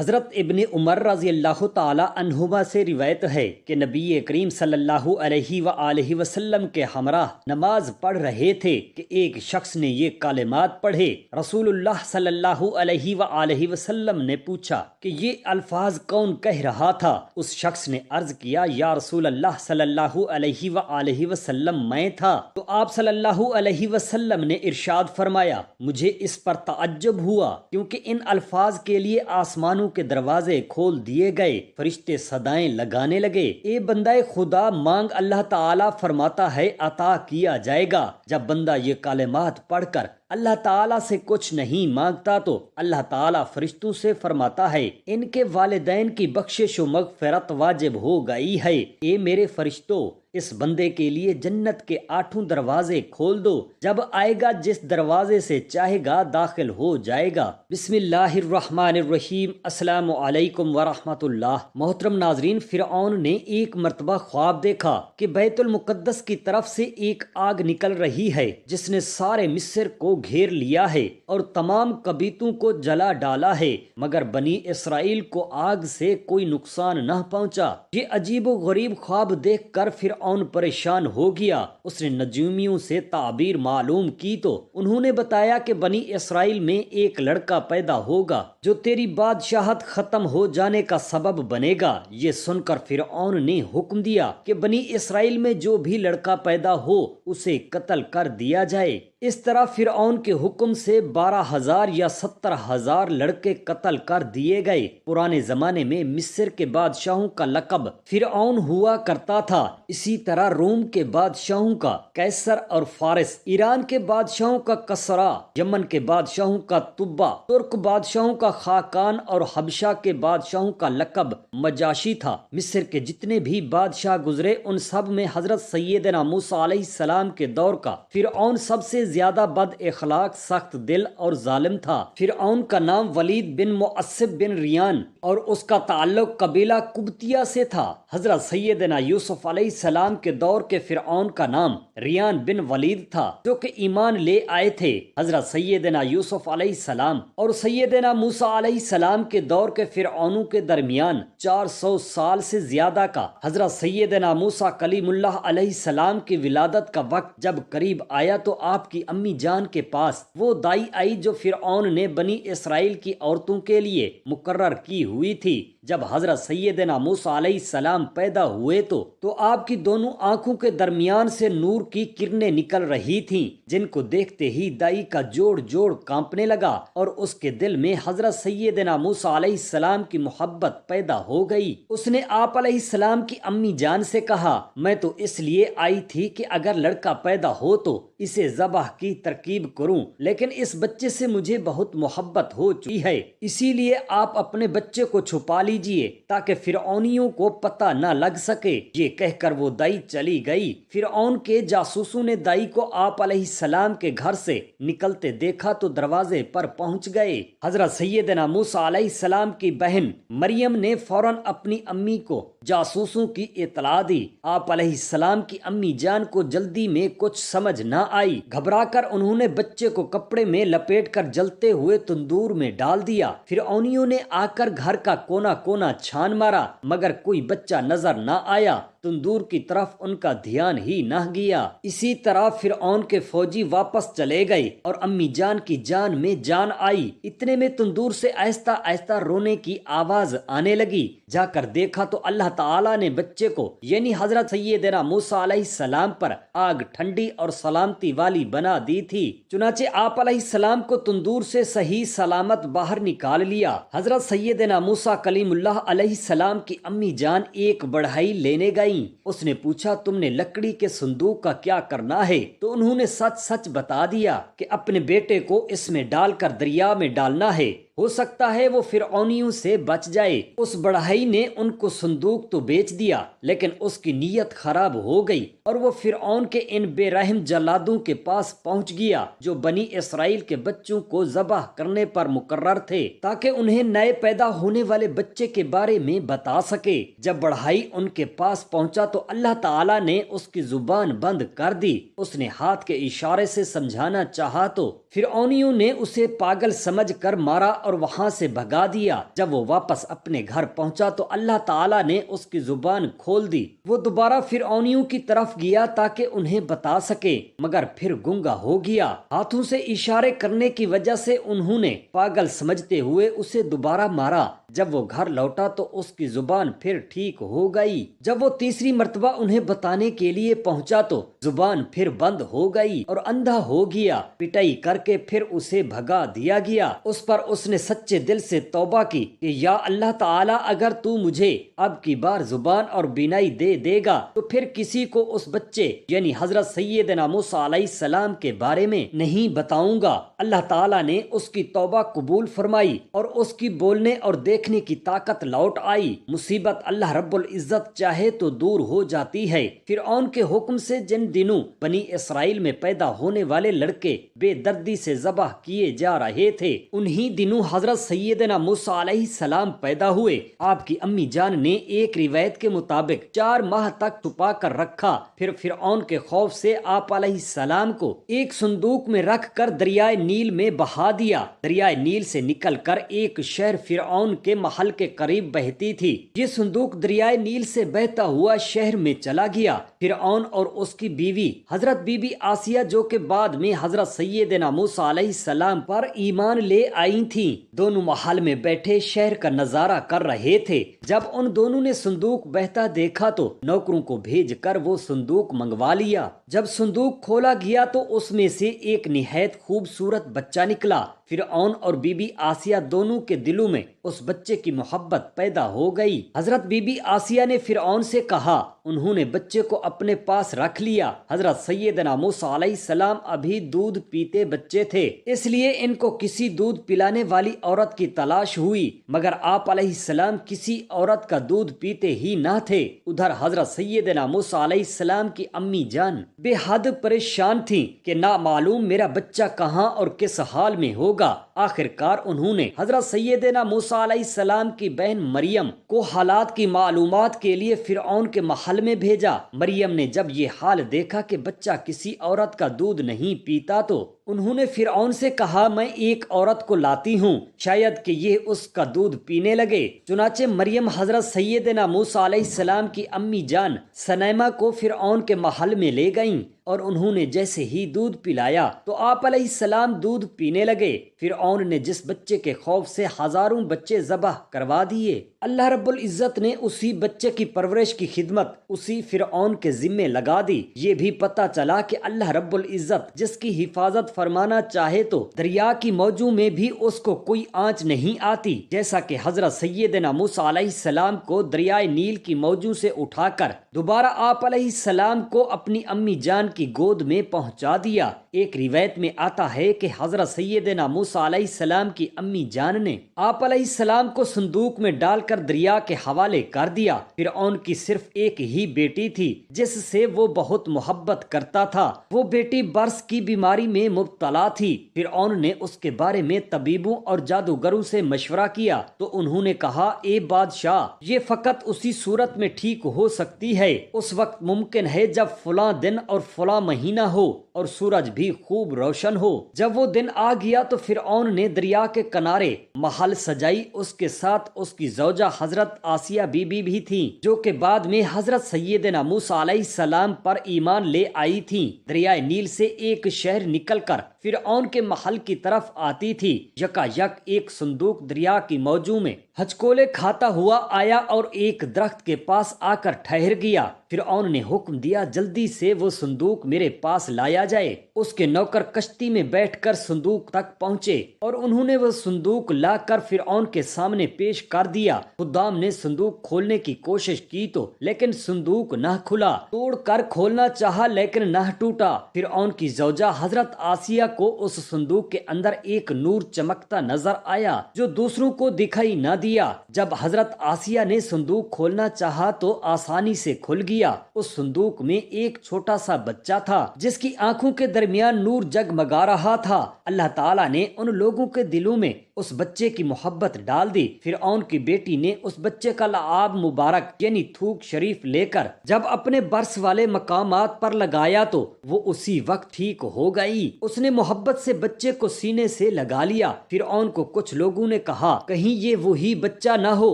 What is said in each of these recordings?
حضرت ابن عمر رضی اللہ تعالی عنہما سے روایت ہے کہ نبی کریم صلی اللہ علیہ وآلہ وسلم کے ہمراہ نماز پڑھ رہے تھے کہ ایک شخص نے یہ کلمات پڑھے۔ رسول اللہ صلی اللہ علیہ وآلہ وسلم نے پوچھا کہ یہ الفاظ کون کہہ رہا تھا؟ اس شخص نے عرض کیا، یا رسول اللہ صلی اللہ علیہ وآلہ وسلم، میں تھا۔ تو آپ صلی اللہ علیہ وسلم نے ارشاد فرمایا، مجھے اس پر تعجب ہوا کیونکہ ان الفاظ کے لیے آسمانوں کے دروازے کھول دیے گئے، فرشتے صدائیں لگانے لگے، اے بندہ خدا مانگ، اللہ تعالی فرماتا ہے عطا کیا جائے گا۔ جب بندہ یہ کلمات پڑھ کر اللہ تعالیٰ سے کچھ نہیں مانگتا تو اللہ تعالیٰ فرشتوں سے فرماتا ہے ان کے والدین کی بخشش و مغفرت واجب ہو گئی ہے، اے میرے فرشتوں اس بندے کے لیے جنت کے 8 دروازے کھول دو، جب آئے گا جس دروازے سے چاہے گا داخل ہو جائے گا۔ بسم اللہ الرحمن الرحیم۔ السلام علیکم ورحمۃ اللہ۔ محترم ناظرین، فرعون نے ایک مرتبہ خواب دیکھا کہ بیت المقدس کی طرف سے ایک آگ نکل رہی ہے جس نے سارے مصر کو گھیر لیا ہے اور تمام قبیلوں کو جلا ڈالا ہے، مگر بنی اسرائیل کو آگ سے کوئی نقصان نہ پہنچا۔ یہ عجیب و غریب خواب دیکھ کر فرعون پریشان ہو گیا۔ اس نے نجومیوں سے تعبیر معلوم کی تو انہوں نے بتایا کہ بنی اسرائیل میں ایک لڑکا پیدا ہوگا جو تیری بادشاہت ختم ہو جانے کا سبب بنے گا۔ یہ سن کر فرعون نے حکم دیا کہ بنی اسرائیل میں جو بھی لڑکا پیدا ہو اسے قتل کر دیا جائے۔ اس طرح فرعون کے حکم سے 12,000 یا 70,000 لڑکے قتل کر دیے گئے۔ پرانے زمانے میں مصر کے بادشاہوں کا لقب فرعون ہوا کرتا تھا، اسی طرح روم کے بادشاہوں کا قیصر اور فارس، ایران کے بادشاہوں کا کسرا، یمن کے بادشاہوں کا طبع، ترک بادشاہوں کا خاقان اور حبشہ کے بادشاہوں کا لقب مجاشی تھا۔ مصر کے جتنے بھی بادشاہ گزرے ان سب میں حضرت سیدنا موسیٰ علیہ السلام کے دور کا فرعون سب سے زیادہ بد اخلاق، سخت دل اور ظالم تھا۔ فرعون کا نام ولید بن معصب بن ریان اور اس کا تعلق قبیلہ قبطیہ سے تھا۔ حضرت سیدنا یوسف علیہ السلام کے دور کے فرعون کا نام ریان بن ولید تھا جو کہ ایمان لے آئے تھے۔ حضرت سیدنا یوسف علیہ السلام اور سیدنا موسیٰ علیہ السلام کے دور کے فرعونوں کے درمیان 400 سال سے زیادہ کا۔ حضرت سیدنا موسیٰ کلیم اللہ علیہ السلام کی ولادت کا وقت جب قریب آیا تو آپ کی امی جان کے پاس وہ دائی آئی جو فرعون نے بنی اسرائیل کی عورتوں کے لیے مقرر کی ہوئی تھی۔ جب حضرت سیدنا موسیٰ علیہ السلام پیدا ہوئے تو آپ کی دونوں آنکھوں کے درمیان سے نور کی کرنیں نکل رہی تھیں، جن کو دیکھتے ہی دائی کا جوڑ جوڑ کانپنے لگا اور اس کے دل میں حضرت سیدنا موسیٰ علیہ السلام کی محبت پیدا ہو گئی۔ اس نے آپ علیہ السلام کی امی جان سے کہا، میں تو اس لیے آئی تھی کہ اگر لڑکا پیدا ہو تو اسے ذبح کی ترکیب کروں، لیکن اس بچے سے مجھے بہت محبت ہو چکی ہے، اسی لیے آپ اپنے بچے کو چھپا لیجئے تاکہ فرعونیوں کو پتہ نہ لگ سکے۔ یہ کہہ کر وہ دائی چلی گئی۔ فرعون کے جاسوسوں نے دائی کو آپ علیہ السلام کے گھر سے نکلتے دیکھا تو دروازے پر پہنچ گئے۔ حضرت سیدنا موسیٰ علیہ السلام کی بہن مریم نے فوراً اپنی امی کو جاسوسوں کی اطلاع دی۔ آپ علیہ السلام کی امی جان کو جلدی میں کچھ سمجھ نہ آئی، گھبرا کر انہوں نے بچے کو کپڑے میں لپیٹ کر جلتے ہوئے تندور میں ڈال دیا۔ فرعونیوں نے آ کر گھر کا کونا کونا چھان مارا مگر کوئی بچہ نظر نہ آیا، تندور کی طرف ان کا دھیان ہی نہ گیا۔ اسی طرح فرعون کے فوجی واپس چلے گئے اور امی جان کی جان میں جان آئی۔ اتنے میں تندور سے آہستہ آہستہ رونے کی آواز آنے لگی، جا کر دیکھا تو اللہ تعالیٰ نے بچے کو یعنی حضرت سیدنا موسیٰ علیہ السلام پر آگ ٹھنڈی اور سلامتی والی بنا دی تھی۔ چنانچہ آپ علیہ السلام کو تندور سے صحیح سلامت باہر نکال لیا۔ حضرت سیدنا موسیٰ کلیم اللہ علیہ السلام کی امی جان ایک بڑھئی لینے گئیں۔ اس نے پوچھا، تم نے لکڑی کے صندوق کا کیا کرنا ہے؟ تو انہوں نے سچ سچ بتا دیا کہ اپنے بیٹے کو اس میں ڈال کر دریا میں ڈالنا ہے، ہو سکتا ہے وہ فرعونیوں سے بچ جائے۔ اس بڑھئی نے ان کو صندوق تو بیچ دیا لیکن اس کی نیت خراب ہو گئی اور وہ فرعون کے ان بے رحم جلادوں کے پاس پہنچ گیا جو بنی اسرائیل کے بچوں کو ذبح کرنے پر مقرر تھے تاکہ انہیں نئے پیدا ہونے والے بچے کے بارے میں بتا سکے۔ جب بڑھئی ان کے پاس پہنچا تو اللہ تعالیٰ نے اس کی زبان بند کر دی۔ اس نے ہاتھ کے اشارے سے سمجھانا چاہا تو فرعونیوں نے اسے پاگل سمجھ کر مارا اور وہاں سے بھگا دیا۔ جب وہ واپس اپنے گھر پہنچا تو اللہ تعالیٰ نے اس کی زبان کھول دی۔ وہ دوبارہ فرعونیوں کی طرف گیا تاکہ انہیں بتا سکے، مگر پھر گنگا ہو گیا۔ ہاتھوں سے اشارے کرنے کی وجہ سے انہوں نے پاگل سمجھتے ہوئے اسے دوبارہ مارا۔ جب وہ گھر لوٹا تو اس کی زبان پھر ٹھیک ہو گئی۔ جب وہ تیسری مرتبہ انہیں بتانے کے لیے پہنچا تو زبان پھر بند ہو گئی اور اندھا ہو گیا۔ پٹائی کر کے پھر اسے بھگا دیا گیا۔ اس پر اس نے سچے دل سے توبہ کی کہ یا اللہ تعالیٰ، اگر تو مجھے اب کی بار زبان اور بینائی دے گا تو پھر کسی کو اس بچے یعنی حضرت سیدنا موسیٰ علیہ السلام کے بارے میں نہیں بتاؤں گا۔ اللہ تعالیٰ نے اس کی توبہ قبول فرمائی اور اس کی بولنے اور دیکھنے کی طاقت لوٹ آئی۔ مصیبت اللہ رب العزت چاہے تو دور ہو جاتی ہے۔ فرعون کے حکم سے جن دنوں بنی اسرائیل میں پیدا ہونے والے لڑکے بے دردی سے ذبح کیے جا رہے تھے، انہی دنوں حضرت سیدنا موسیٰ علیہ السلام پیدا ہوئے۔ آپ کی امی جان نے ایک روایت کے مطابق 4 ماہ تک چھپا کر رکھا، پھر فرعون کے خوف سے آپ علیہ السلام کو ایک صندوق میں رکھ کر دریائے نیل میں بہا دیا۔ دریائے نیل سے نکل کر ایک شہر فرعون کے محل کے قریب بہتی تھی۔ یہ صندوق دریائے نیل سے بہتا ہوا شہر میں چلا گیا۔ فرعون اور اس کی بیوی حضرت بی بی آسیہ، جو کہ بعد میں حضرت سیدنا موسیٰ علیہ السلام پر ایمان لے آئی تھیں، دونوں محل میں بیٹھے شہر کا نظارہ کر رہے تھے۔ جب ان دونوں نے صندوق بہتا دیکھا تو نوکروں کو بھیج کر وہ صندوق منگوا لیا۔ جب صندوق کھولا گیا تو اس میں سے ایک نہایت خوبصورت بچہ نکلا۔ فرعون اور بی بی آسیہ دونوں کے دلوں میں اس بچے کی محبت پیدا ہو گئی۔ حضرت بی بی آسیہ نے فرعون سے کہا، انہوں نے بچے کو اپنے پاس رکھ لیا۔ حضرت سیدنا موسیٰ علیہ السلام ابھی دودھ پیتے بچے تھے، اس لیے ان کو کسی دودھ پلانے والی عورت کی تلاش ہوئی، مگر آپ علیہ السلام کسی عورت کا دودھ پیتے ہی نہ تھے۔ ادھر حضرت سیدنا موسیٰ علیہ السلام کی امی جان بے حد پریشان تھیں کہ نامعلوم میرا بچہ کہاں اور کس حال میں ہوگا۔ آخر کار انہوں نے حضرت سیدنا موسیٰ علیہ السلام کی بہن مریم کو حالات کی معلومات کے لیے فرعون کے محل میں بھیجا۔ مریم نے جب یہ حال دیکھا کہ بچہ کسی عورت کا دودھ نہیں پیتا تو انہوں نے فرعون سے کہا، میں ایک عورت کو لاتی ہوں، شاید کہ یہ اس کا دودھ پینے لگے۔ چنانچہ مریم حضرت سیدنا موسیٰ علیہ السلام کی امی جان سنیمہ کو فرعون کے محل میں لے گئیں اور انہوں نے جیسے ہی دودھ پلایا تو آپ علیہ السلام دودھ پینے لگے۔ فرعون نے جس بچے کے خوف سے ہزاروں بچے ذبح کروا دیے، اللہ رب العزت نے اسی بچے کی پرورش کی خدمت اسی فرعون کے ذمے لگا دی۔ یہ بھی پتہ چلا کہ اللہ رب العزت جس کی حفاظت فرمانا چاہے تو دریا کی موجوں میں بھی اس کو کوئی آنچ نہیں آتی، جیسا کہ حضرت سیدنا موسیٰ علیہ السلام کو دریائے نیل کی موجوں سے اٹھا کر دوبارہ آپ علیہ السلام کو اپنی امی جان کی گود میں پہنچا دیا۔ ایک روایت میں آتا ہے کہ حضرت سیدنا موسیٰ علیہ السلام کی امی جان نے آپ علیہ السلام کو صندوق میں ڈال کر دریا کے حوالے کر دیا۔ فرعون کی صرف ایک ہی بیٹی تھی جس سے وہ بہت محبت کرتا تھا۔ وہ بیٹی برس کی بیماری میں مبتلا تھی۔ فرعون نے اس کے بارے میں طبیبوں اور جادوگروں سے مشورہ کیا تو انہوں نے کہا، اے بادشاہ، یہ فقط اسی صورت میں ٹھیک ہو سکتی ہے، اس وقت ممکن ہے جب فلاں دن اور فلاں مہینہ ہو اور سورج بھی خوب روشن ہو۔ جب وہ دن آ گیا تو فرعون نے دریا کے کنارے محل سجائی۔ اس کے ساتھ اس کی زوجہ حضرت آسیہ بی بی بھی تھیں، جو کہ بعد میں حضرت سیدنا موسیٰ علیہ السلام پر ایمان لے آئی تھیں۔ دریائے نیل سے ایک شہر نکل کر فرعون کے محل کی طرف آتی تھی۔ یکا یک ایک صندوق دریا کی موجوں میں ہچکولے کھاتا ہوا آیا اور ایک درخت کے پاس آ کر ٹھہر گیا۔ فرعون نے حکم دیا، جلدی سے وہ صندوق میرے پاس لایا جائے۔ اس کے نوکر کشتی میں بیٹھ کر صندوق تک پہنچے اور انہوں نے وہ صندوق لا کر فرعون کے سامنے پیش کر دیا۔ خدام نے صندوق کھولنے کی کوشش کی تو لیکن صندوق نہ کھلا۔ توڑ کر کھولنا چاہا لیکن نہ ٹوٹا۔ فرعون کی زوجہ حضرت آسیہ کو اس صندوق کے اندر ایک نور چمکتا نظر آیا جو دوسروں کو دکھائی نہ دیا۔ دیا۔ جب حضرت آسیہ نے صندوق کھولنا چاہا تو آسانی سے کھل گیا۔ اس صندوق میں ایک چھوٹا سا بچہ تھا جس کی آنکھوں کے درمیان نور جگمگا رہا تھا۔ اللہ تعالیٰ نے ان لوگوں کے دلوں میں اس بچے کی محبت ڈال دی۔ فرعون کی بیٹی نے اس بچے کا لعاب مبارک یعنی تھوک شریف لے کر جب اپنے برس والے مقامات پر لگایا تو وہ اسی وقت ٹھیک ہو گئی۔ اس نے محبت سے بچے کو سینے سے لگا لیا۔ فرعون کو کچھ لوگوں نے کہا کہیں یہ وہی بچہ نہ ہو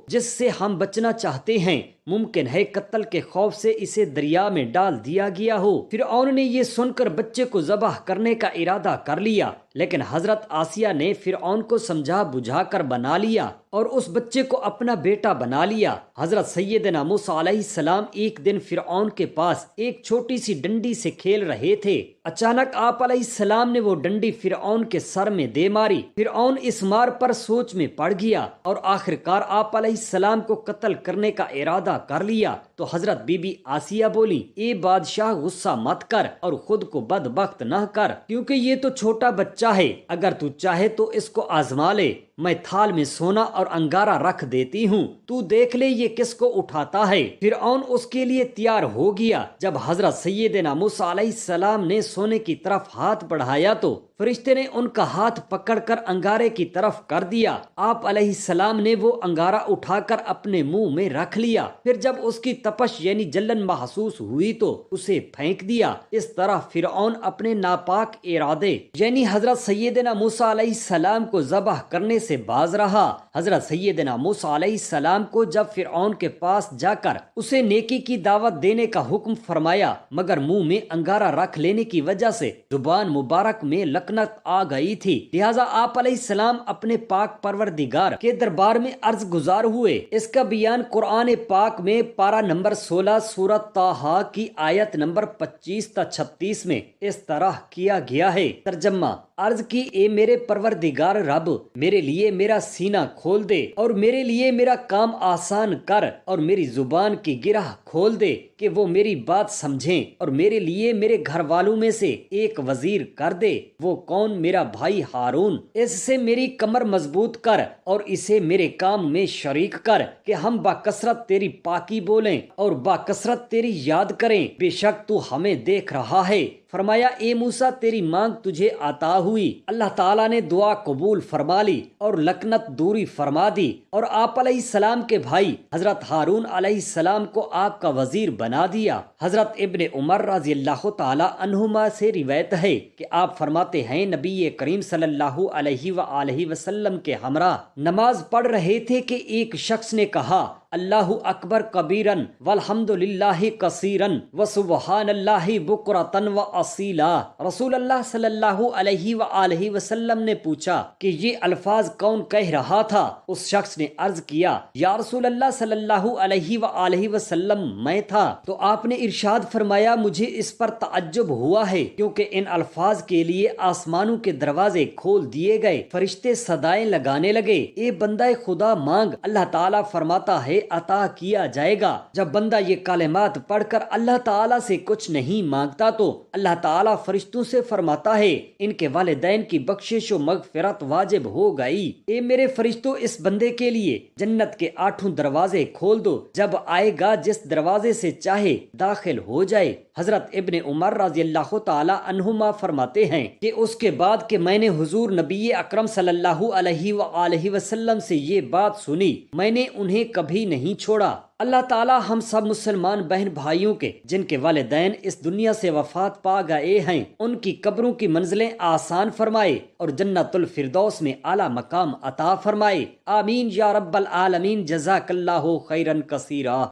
جس سے ہم بچنا چاہتے ہیں، ممکن ہے قتل کے خوف سے اسے دریا میں ڈال دیا گیا ہو۔ فرعون نے یہ سن کر بچے کو ذبح کرنے کا ارادہ کر لیا، لیکن حضرت آسیہ نے فرعون کو سمجھا بجھا کر بنا لیا اور اس بچے کو اپنا بیٹا بنا لیا۔ حضرت سیدنا موسیٰ علیہ السلام ایک دن فرعون کے پاس ایک چھوٹی سی ڈنڈی سے کھیل رہے تھے۔ اچانک آپ علیہ السلام نے وہ ڈنڈی فرعون کے سر میں دے ماری۔ فرعون اس مار پر سوچ میں پڑ گیا اور آخرکار آپ علیہ السلام کو قتل کرنے کا ارادہ کر لیا۔ تو حضرت بی بی آسیہ بولی، اے بادشاہ غصہ مت کر اور خود کو بدبخت نہ کر، کیونکہ یہ تو چھوٹا بچہ ہے، اگر تو چاہے تو اس کو آزما لے، میں تھال میں سونا اور انگارہ رکھ دیتی ہوں، تو دیکھ لے یہ کس کو اٹھاتا ہے۔ فرعون اس کے لیے تیار ہو گیا۔ جب حضرت سیدنا موسیٰ علیہ السلام نے سونے کی طرف ہاتھ بڑھایا تو فرشتے نے ان کا ہاتھ پکڑ کر انگارے کی طرف کر دیا۔ آپ علیہ السلام نے وہ انگارہ اٹھا کر اپنے منہ میں رکھ لیا، پھر جب اس کی تپش یعنی جلن محسوس ہوئی تو اسے پھینک دیا۔ اس طرح فرعون اپنے ناپاک ارادے یعنی حضرت سیدنا موسیٰ علیہ السلام کو ذبح کرنے سے باز رہا۔ حضرت سیدنا موسیٰ علیہ السلام کو جب فرعون کے پاس جا کر اسے نیکی کی دعوت دینے کا حکم فرمایا، مگر منہ میں انگارہ رکھ لینے کی وجہ سے زبان مبارک میں لکنت آ گئی تھی، لہٰذا آپ علیہ السلام اپنے پاک پروردگار کے دربار میں عرض گزار ہوئے۔ اس کا بیان قرآن پاک میں پارہ نمبر 16 سورۃ طٰہٰ کی آیت نمبر 25 تا 36 میں اس طرح کیا گیا ہے۔ ترجمہ: عرض کی، اے میرے پروردگار رب، میرے لیے میرا سینہ کھول دے اور میرے لیے میرا کام آسان کر اور میری زبان کی گرہ کھول دے کہ وہ میری بات سمجھیں، اور میرے لیے میرے گھر والوں میں سے ایک وزیر کر دے۔ وہ کون؟ میرا بھائی ہارون۔ اس سے میری کمر مضبوط کر اور اسے میرے کام میں شریک کر کہ ہم باکثرت تیری پاکی بولیں اور باکثرت تیری یاد کریں، بے شک تو ہمیں دیکھ رہا ہے۔ فرمایا، اے موسیٰ، تیری مانگ تجھے عطا ہوئی۔ اللہ تعالیٰ نے دعا قبول فرما لی اور لکنت دوری فرما دی، اور آپ علیہ السلام کے بھائی حضرت ہارون علیہ السلام کو آپ کا وزیر بنا دیا۔ حضرت ابن عمر رضی اللہ تعالی عنہما سے روایت ہے کہ آپ فرماتے ہیں، نبی کریم صلی اللہ علیہ وآلہ وسلم کے ہمراہ نماز پڑھ رہے تھے کہ ایک شخص نے کہا، اللہ اکبر کبیرن والحمد للہ کثیرن وسبحان اللہ بکرۃ واصیلا۔ رسول اللہ صلی اللہ علیہ وآلہ وسلم نے پوچھا کہ یہ الفاظ کون کہہ رہا تھا؟ اس شخص نے عرض کیا، یا رسول اللہ صلی اللہ علیہ وآلہ وسلم، میں تھا۔ تو آپ نے ارشاد فرمایا، مجھے اس پر تعجب ہوا ہے کیونکہ ان الفاظ کے لیے آسمانوں کے دروازے کھول دیے گئے، فرشتے صدائیں لگانے لگے، اے بندہ خدا مانگ، اللہ تعالیٰ فرماتا ہے عطا کیا جائے گا۔ جب بندہ یہ کلمات پڑھ کر اللہ تعالیٰ سے کچھ نہیں مانگتا تو اللہ تعالیٰ فرشتوں سے فرماتا ہے، ان کے والدین کی بخشش و مغفرت واجب ہو گئی۔ اے میرے فرشتوں، اس بندے کے لیے جنت کے 8 دروازے کھول دو، جب آئے گا جس دروازے سے چاہے داخل ہو جائے۔ حضرت ابن عمر رضی اللہ تعالی عنہما فرماتے ہیں کہ اس کے بعد کہ میں نے حضور نبی اکرم صلی اللہ علیہ وآلہ وسلم سے یہ بات سنی، میں نے انہیں کبھی نہیں چھوڑا۔ اللہ تعالی ہم سب مسلمان بہن بھائیوں کے جن کے والدین اس دنیا سے وفات پا گئے ہیں، ان کی قبروں کی منزلیں آسان فرمائے اور جنت الفردوس میں اعلیٰ مقام عطا فرمائے۔ آمین یا رب العالمین۔ جزاک اللہ خیرا کثیرا۔